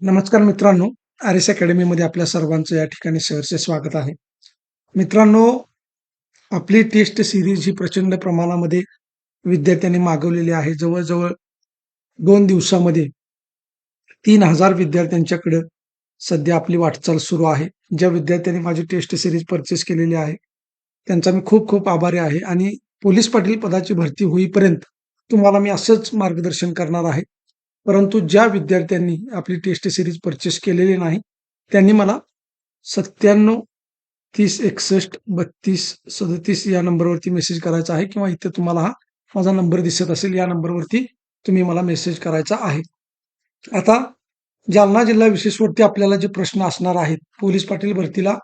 नमस्कार मित्रांनो, आर.एस. अकॅडमीमध्ये आपल्या सर्वांचं या ठिकाणी सहर्ष स्वागत आहे. मित्रांनो, आपली टेस्ट सीरीज ही प्रचंड प्रमाणामध्ये विद्यार्थ्यांनी मागवलेली आहे. जवळ-जवळ 2 दिवसामध्ये 3,000 विद्यार्थ्यांच्याकडे सध्या आपली वाटचाल सुरू आहे. ज्या विद्यार्थ्यांनी माझी टेस्ट सीरीज परचेस केलेली आहे, त्यांचा मी खूप आभारी आहे आणि पोलीस पाटील पदाची भरती होईपर्यंत तुम्हाला मी असंच मार्गदर्शन करणार आहे. परंतु ज्या विद्यार्थ्यांनी आपली टेस्ट सीरीज परचेस केलेली नाही, त्यांनी मला 97 30 61 32 37 या नंबरवरती मेसेज करायचा आहे किंवा इथे तुम्हाला हा माझा नंबर दिसत असेल, या नंबरवरती तुम्ही मला मेसेज करायचा आहे. आता जालना जिल्हा विशेषवरती आपल्याला जे प्रश्न असणार आहेत पोलीस पाटील भरतीला,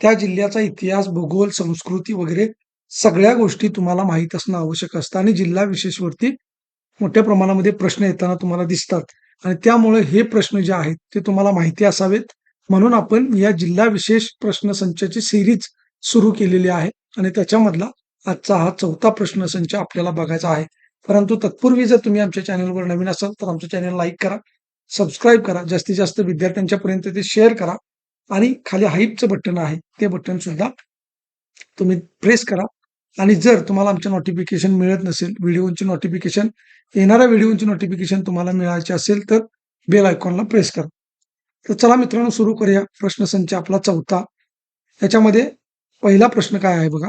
त्या जिल्ह्याचा इतिहास, भूगोल, संस्कृती वगैरे सगळ्या गोष्टी तुम्हाला माहीत असणं आवश्यक असतं आणि जिल्हा विशेषवरती मोठ्या प्रमाणामध्ये प्रश्न येताना तुम्हाला दिसतात आणि त्यामुळे हे प्रश्न जे आहेत ते तुम्हाला माहिती असावेत, म्हणून आपण या जिल्हा विशेष प्रश्नसंचाची सिरीज सुरू केलेली आहे आणि त्याच्यामधला आजचा हा 4था प्रश्नसंच आपल्याला बघायचा आहे. परंतु तत्पूर्वी जर तुम्ही आमच्या चॅनलवर नवीन असाल तर आमच्या चॅनल लाईक करा, सबस्क्राईब करा, जास्तीत जास्त विद्यार्थ्यांच्या पर्यंत ते शेअर करा आणि खाली हाईपचं बटन आहे ते बटन सुद्धा तुम्ही प्रेस करा. आणि जर तुम्हाला आमचे नोटिफिकेशन मिळत नसेल, व्हिडिओची नोटिफिकेशन, येणाऱ्या व्हिडिओची नोटिफिकेशन तुम्हाला मिळायची असेल तर बेल आयकॉनला प्रेस करा. तर चला मित्रांनो, सुरू करूया. प्रश्नसंच आपला 4था. याच्यामध्ये पहिला प्रश्न काय आहे बघा.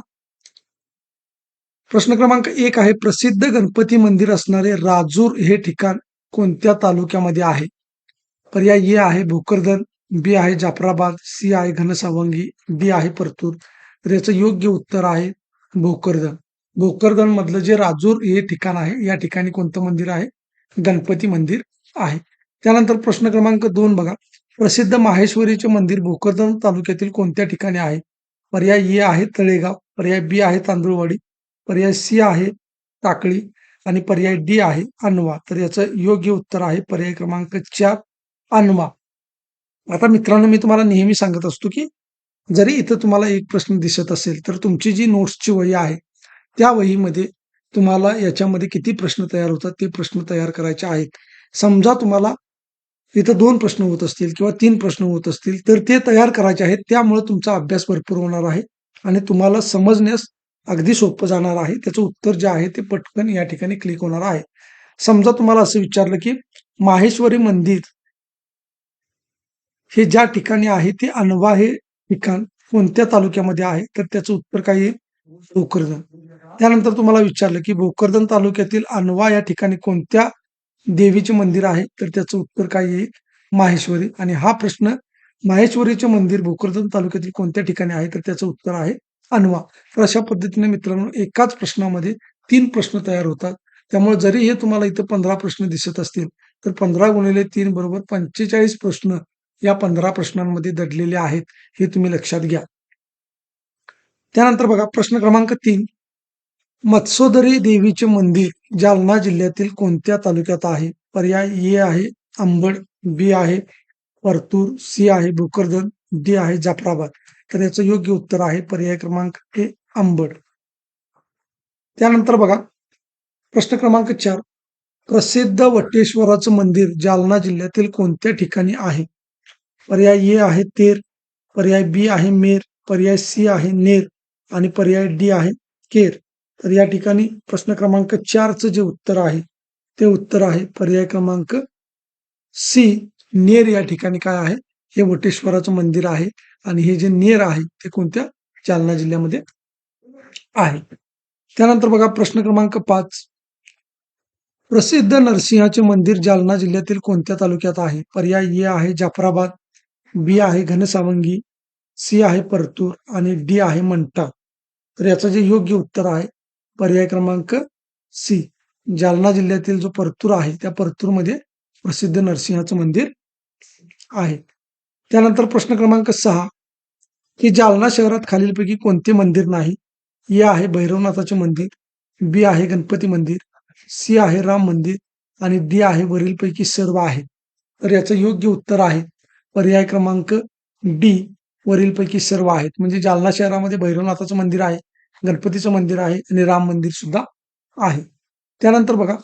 प्रश्न क्रमांक 1 आहे, प्रसिद्ध गणपती मंदिर असणारे राजूर हे ठिकाण कोणत्या तालुक्यामध्ये आहे? पर्याय ए आहे भोकरदन, बी आहे जाफराबाद, सी आहे घनसावंगी, डी आहे परतूर. तर याचं योग्य उत्तर आहे भोकरदन. भोकरदन मधलं जे राजूर हे ठिकाण आहे, या ठिकाणी कोणतं मंदिर आहे? गणपती मंदिर आहे. त्यानंतर प्रश्न क्रमांक 2 बघा. प्रसिद्ध माहेश्वरीचे मंदिर भोकरदन तालुक्यातील कोणत्या ठिकाणी आहे? पर्याय ए आहे तळेगाव, पर्याय बी आहे तांदुळवाडी, पर्याय सी आहे टाकळी आणि पर्याय डी आहे अनवा. तर याचं योग्य उत्तर आहे पर्याय क्रमांक 4 अनवा. आता मित्रांनो, मी तुम्हाला नेहमी सांगत असतो की जरी इथं तुम्हाला एक प्रश्न दिसत असेल तर तुमची जी नोट्सची वही आहे त्या वहीमध्ये तुम्हाला याच्यामध्ये किती प्रश्न तयार होतात ते प्रश्न तयार करायचे आहेत. समजा तुम्हाला इथं 2 प्रश्न होत असतील किंवा 3 प्रश्न होत असतील तर ते तयार करायचे आहेत. त्यामुळे तुमचा अभ्यास भरपूर होणार आहे आणि तुम्हाला समजण्यास अगदी सोपं जाणार आहे. त्याचं उत्तर जे आहे ते पटकन या ठिकाणी क्लिक होणार आहे. समजा तुम्हाला असं विचारलं की माहेश्वरी मंदिर हे ज्या ठिकाणी आहे ते अनवा हे ठिकाण कोणत्या तालुक्यामध्ये आहे? तर त्याचं उत्तर काय येईल? भोकरदन. त्यानंतर तुम्हाला विचारलं की भोकरदन तालुक्यातील अनवा या ठिकाणी कोणत्या देवीचे मंदिर आहे? तर त्याचं उत्तर काय येईल? माहेश्वरी. आणि हा प्रश्न माहेश्वरीचे मंदिर भोकरदन तालुक्यातील कोणत्या ठिकाणी आहे? तर त्याचं उत्तर आहे अनवा. तर अशा पद्धतीने मित्रांनो, एकाच प्रश्नामध्ये 3 प्रश्न तयार होतात. त्यामुळे जरी हे तुम्हाला इथं 15 प्रश्न दिसत असतील तर 15 गुणिले 3 बरोबर 45 प्रश्न या 15 प्रश्नांमध्ये दडलेले आहेत, हे तुम्ही लक्षात घ्या. त्यानंतर बघा प्रश्न क्रमांक 3. मत्स्योदरी देवीचे मंदिर जालना जिल्ह्यातील कोणत्या तालुक्यात आहे? पर्याय ए आहे अंबड, बी आहे परतूर, सी आहे भोकरदन, डी आहे जाफराबाद. तर याचं योग्य उत्तर आहे पर्याय क्रमांक ए अंबड. त्यानंतर बघा प्रश्न क्रमांक 4. प्रसिद्ध वटेश्वराचं मंदिर जालना जिल्ह्यातील कोणत्या ठिकाणी आहे? पर्याय ए आहे तेर, पर्याय बी आहे मेर, पर्याय सी आहे नेर आणि पर्याय डी आहे केर. तर या ठिकाणी प्रश्न क्रमांक 4चं जे उत्तर आहे ते उत्तर आहे पर्याय क्रमांक सी नेर. या ठिकाणी काय आहे? हे वटेश्वराचं मंदिर आहे आणि हे जे नेर आहे ते कोणत्या? जालना जिल्ह्यामध्ये आहे. त्यानंतर बघा प्रश्न क्रमांक 5. प्रसिद्ध नरसिंहाचे मंदिर जालना जिल्ह्यातील कोणत्या तालुक्यात आहे? पर्याय ए आहे जाफराबाद, बी आहे घनसावंगी, सी आहे परतूर आणि डी आहे मंठा. तर याचं जे योग्य उत्तर आहे पर्याय क्रमांक सी. जालना जिल्ह्यातील जो परतूर आहे त्या परतूरमध्ये प्रसिद्ध नरसिंहाचं मंदिर आहे. त्यानंतर प्रश्न क्रमांक 6 की जालना शहरात खालीलपैकी कोणते मंदिर नाही? ए आहे भैरवनाथाचे मंदिर, बी आहे गणपती मंदिर, सी आहे राम मंदिर आणि डी आहे वरीलपैकी सर्व आहे. तर याचं योग्य उत्तर आहे पर्याय क्रमांक डी, वरीलपैकी सर्व आहेत. म्हणजे जालना शहरामध्ये भैरवनाथाचं मंदिर आहे, गणपतीचं मंदिर आहे आणि राम मंदिर सुद्धा आहे. त्यानंतर बघा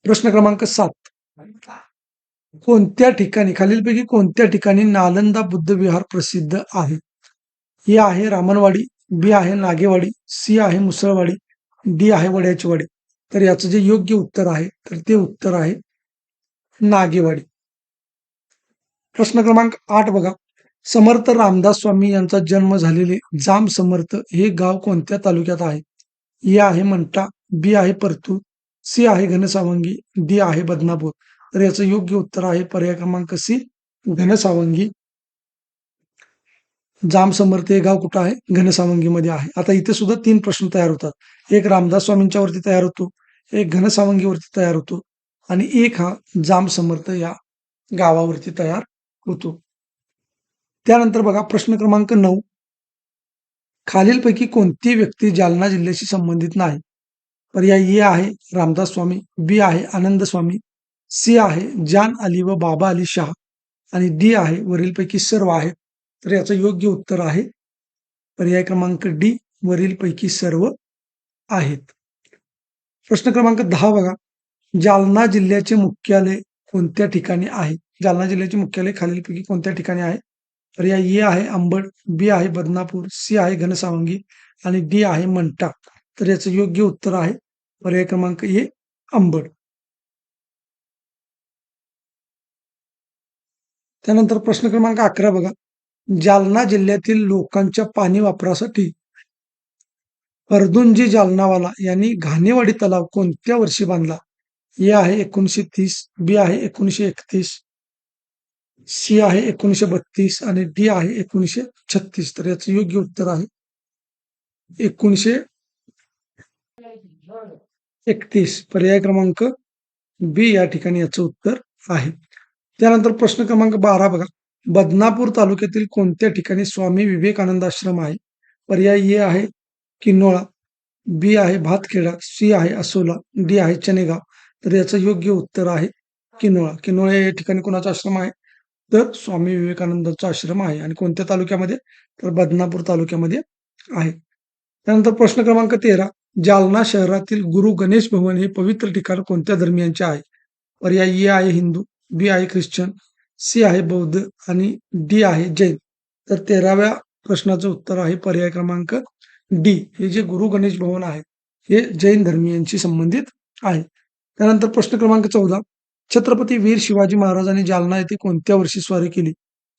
प्रश्न क्रमांक 7. कोणत्या ठिकाणी खालीलपैकी कोणत्या ठिकाणी नालंदा बुद्ध विहार प्रसिद्ध आहे? ए आहे रामनवाडी, बी आहे नागेवाडी, सी आहे मुसळवाडी, डी आहे वड्याची वाडी. तर याचं जे योग्य उत्तर आहे तर ते उत्तर आहे नागेवाडी. प्रश्न क्रमांक 8 बघा. समर्थ रामदास स्वामी यांचा जन्म झालेले जाम समर्थ हे गाव कोणत्या तालुक्यात आहे? ए आहे मंठा, बी आहे परतूर, सी आहे घनसावंगी, डी आहे बदनापूर. तर याचं योग्य उत्तर आहे पर्याय क्रमांक सी, घनसावंगी. जाम समर्थ हे गाव कुठं आहे? घनसावंगीमध्ये आहे. आता इथे सुद्धा 3 प्रश्न तयार होतात. एक रामदास स्वामींच्या वरती तयार होतो, एक घनसावंगीवरती तयार होतो आणि एक हा जाम समर्थ या गावावरती तयार होतो. त्यानंतर बघा प्रश्न क्रमांक 9. खालीलपैकी कोणती व्यक्ती जालना जिल्ह्याशी संबंधित नाही? पर्याय ए आहे रामदास स्वामी, बी आहे आनंद स्वामी, सी आहे जान अली व बाबा अली शाह आणि डी आहे वरीलपैकी सर्व आहेत. तर याचं योग्य उत्तर आहे पर्याय क्रमांक डी, वरीलपैकी सर्व आहेत. प्रश्न क्रमांक 10 बघा. जालना जिल्ह्याचे मुख्यालय कोणत्या ठिकाणी आहे? जालना जिल्ह्याचे मुख्यालय खालीलपैकी कोणत्या ठिकाणी आहे? पर्याय ए आहे अंबड, बी आहे बदनापूर, सी आहे घनसावंगी आणि डी आहे मंठा. तर याचं योग्य उत्तर आहे पर्याय क्रमांक ए, अंबड. त्यानंतर प्रश्न क्रमांक 11 बघा. जालना जिल्ह्यातील लोकांच्या पाणी वापरासाठी अर्जुनजी जालनावाला यांनी घाणेवाडी तलाव कोणत्या वर्षी बांधला? ए आहे 1930, बी आहे 1931, सी आहे 1932 आणि डी आहे 1936. तर याचं योग्य उत्तर आहे 1931. पर्याय क्रमांक बी या ठिकाणी याचं उत्तर आहे. त्यानंतर प्रश्न क्रमांक 12 बघा. बदनापूर तालुक्यातील कोणत्या ठिकाणी स्वामी विवेकानंद आश्रम आहे? पर्याय ए आहे किन्नोळा, बी आहे भातखेडा, सी आहे असोला, डी आहे चनेगाव. तर याचं योग्य उत्तर आहे किन्नोळा. किन्नोळा या ठिकाणी कोणाचा आश्रम आहे? तर स्वामी विवेकानंदांचा आश्रम आहे आणि कोणत्या तालुक्यामध्ये? तर बदनापूर तालुक्यामध्ये आहे. त्यानंतर प्रश्न क्रमांक 13. जालना शहरातील गुरु गणेश भवन हे पवित्र ठिकाण कोणत्या धर्मियांचे आहे? पर्याय ए आहे हिंदू, बी आहे ख्रिश्चन, सी आहे बौद्ध आणि डी आहे जैन. तर 13व्या प्रश्नाचं उत्तर आहे पर्याय क्रमांक डी. हे जे गुरु गणेश भवन आहे हे जैन धर्मीयांशी संबंधित आहे. त्यानंतर प्रश्न क्रमांक 14. छत्रपती वीर शिवाजी महाराजांनी जालना येथे कोणत्या वर्षी स्वारी केली?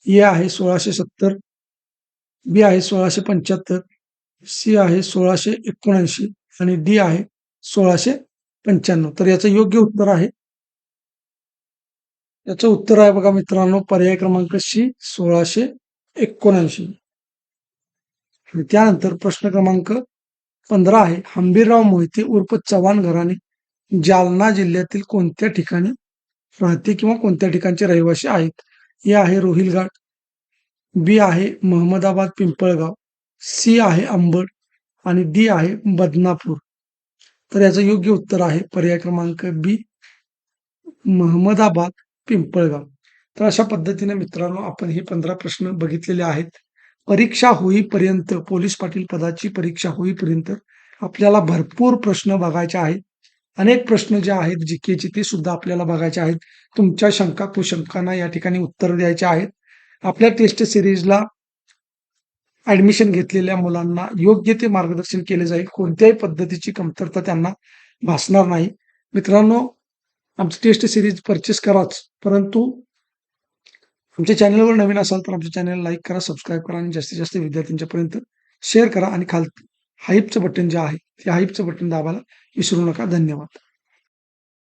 ए आहे 1670, बी आहे 1675, सी आहे 1679 आणि डी आहे 1695. तर याचं योग्य उत्तर आहे याचं उत्तर आहे बघा मित्रांनो पर्याय क्रमांक सी 1679. आणि त्यानंतर प्रश्न क्रमांक 15 आहे. हंबीरराव मोहिते उर्फ चव्हाण घराणे जालना जिल्ह्यातील कोणत्या ठिकाणी राहते किंवा कोणत्या ठिकाणचे रहिवासी आहेत? ए आहे रोहिलघाट, बी आहे महमदाबाद पिंपळगाव, सी आहे अंबड आणि डी आहे बदनापूर. तर याचं योग्य उत्तर आहे पर्याय क्रमांक बी, महमदाबाद पिंपळगाव. तर अशा पद्धतीने मित्रांनो आपण हे 15 प्रश्न बघितलेले आहेत. परीक्षा होईपर्यंत पोलीस पाटील पदाची परीक्षा होईपर्यंत आपल्याला भरपूर प्रश्न बघायचे आहेत. अनेक प्रश्न जे आहेत जीकेचे ते सुद्धा आपल्याला बघायचे आहेत. तुमच्या शंका कुशंकांना या ठिकाणी उत्तर द्यायचे आहेत. आपल्या टेस्ट सिरीजला ऍडमिशन घेतलेल्या मुलांना योग्य ते मार्गदर्शन केले जाईल. कोणत्याही पद्धतीची कमतरता त्यांना भासणार नाही. मित्रांनो, आमची टेस्ट सिरीज परचेस कराच, परंतु आमच्या चॅनलवर नवीन असाल तर आमच्या चॅनलला लाईक करा, सबस्क्राईब करा आणि जास्तीत जास्त विद्यार्थ्यांच्यापर्यंत शेअर करा आणि हाईपचं बटन जे आहे ते हाईपचं बटन दाबायला विसरू नका. धन्यवाद.